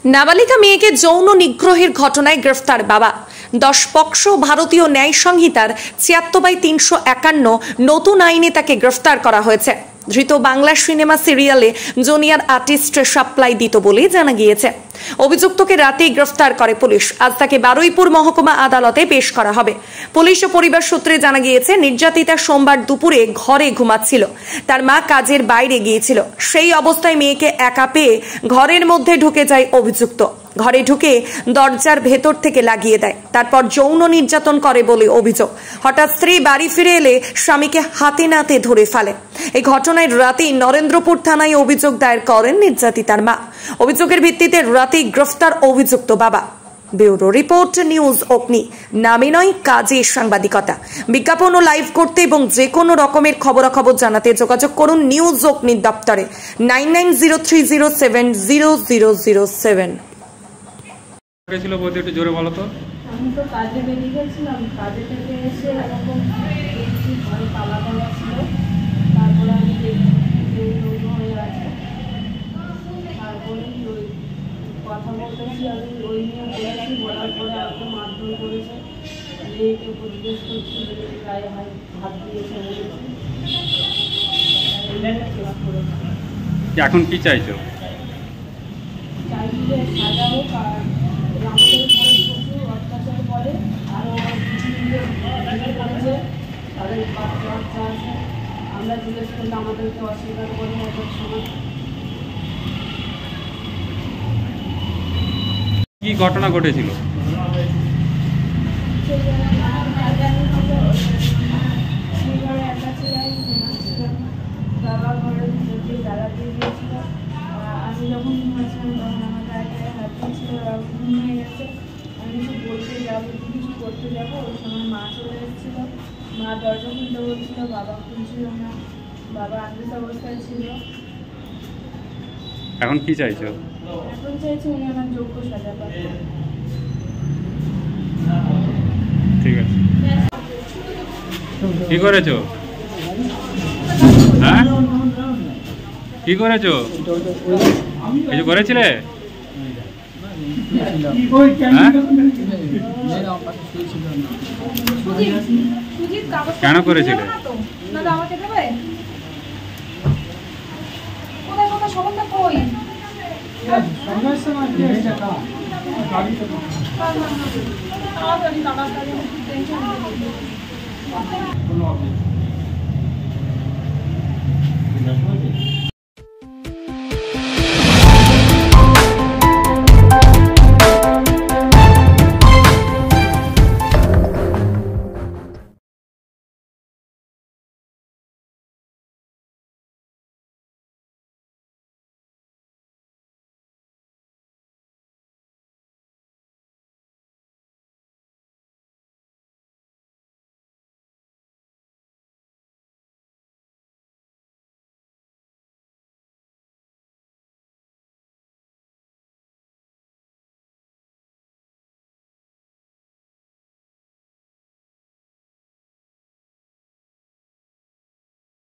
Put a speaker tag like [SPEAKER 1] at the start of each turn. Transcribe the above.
[SPEAKER 1] নাবালিকা মেয়েকে যৌন নিগ্রহের ঘটনায় গ্রেফতার বাবা। 10 পক্সো ভারতীয় ন্যায় সংহিতার ৭৬/৩৫১ নতুন আইনে তাকে গ্রেফতার করা হয়েছে। ধৃত বাংলা সিনেমা সিরিয়ালে জুনিয়র আর্টিস্ট সাপ্লাই দিত বলে জানা গিয়েছে। অভিযুক্তকে রাতেই গ্রেফতার করে পুলিশ। আজ তাকে বারুইপুর মহকুমা আদালতে পেশ করা হবে। পুলিশ ও পরিবার সূত্রে জানা গিয়েছে, নির্যাতিতা সোমবার দুপুরে ঘরে ঘুমাচ্ছিল। তার মা কাজের বাইরে গিয়েছিল। সেই অবস্থায় মেয়েকে একা পেয়ে ঘরের মধ্যে ঢুকে যায় অভিযুক্ত। ঘরে ঢুকে দরজার ভেতর থেকে লাগিয়ে দেয়, তারপর যৌন নির্যাতন করে বলে অভিযোগ। হঠাৎ স্ত্রী বাড়ি ফিরে এলে স্বামীকে হাতে নাতে ধরে ফেলে। এই ঘটনায় রাতেই নরেন্দ্রপুর থানায় অভিযোগ দায়ের করেন নির্যাতিতার মা। অভিযোগের ভিত্তিতে রাতেই গ্রেফতার অভিযুক্ত বাবা। ব্যুরো রিপোর্ট, নিউজ অগ্নি। নামে নয়, কাজে সাংবাদিকতা। বিজ্ঞাপন ও লাইভ করতে এবং যে কোনো রকমের খবরাখবর জানাতে যোগাযোগ করুন নিউজ অগ্নির দপ্তরে 9903070007।
[SPEAKER 2] ছিল বলতে একটু জোরে বলো তো।
[SPEAKER 3] আমি তো কাজে বেরিয়ে গেছিলাম, কাজে থেকে এসে এরকম দেখছি ঘরে তালা দেওয়া ছিল। তারপরে আমি দেখছি হয়ে আছে। তারপরে ওই কথা বলতেছি, আমি ওই নিয়ে বলেছি, বলার পরে আমাকে মারধর করেছে। মেয়েকে পরিবেশ করছি, গায়ে হাত দিয়েছে।
[SPEAKER 2] এখন কি চাইছো?
[SPEAKER 3] চাইছি যে সাজা হোক, আর আমাদের ঘরে প্রচুর অত্যাচার করে। আরও করেছে, তাদের বাচ্চা আছে। আমরা জিজ্ঞেস করলে আমাদেরকে অস্বীকার করে এক সময়।
[SPEAKER 2] কি ঘটনা ঘটেছিল?
[SPEAKER 3] বাবা ঘরে দাঁড়াতে গিয়েছিল। আমি যখন ঘুমাচ্ছিলাম তখন আমার গায়ে হাত দিয়েছিল, ঘুম হয়ে গেছে। আমি কিছু বলতে যাবো, কিছু করতে যাবো, ওই সময় মা চলে এসেছিল। মা দরজা খুলতে বলছিল, বাবা খুলছিল না, বাবা আনন্দ অবস্থায় ছিল।
[SPEAKER 2] এখন কি চাইছো?
[SPEAKER 3] এখন চাইছি উনি আমার যোগ্য সাজা পান।
[SPEAKER 2] ঠিক আছে। কি করেছো? হ্যাঁ, কি করেছো? কিছু করেছিলে? কেন করেছিলে?
[SPEAKER 4] কোনো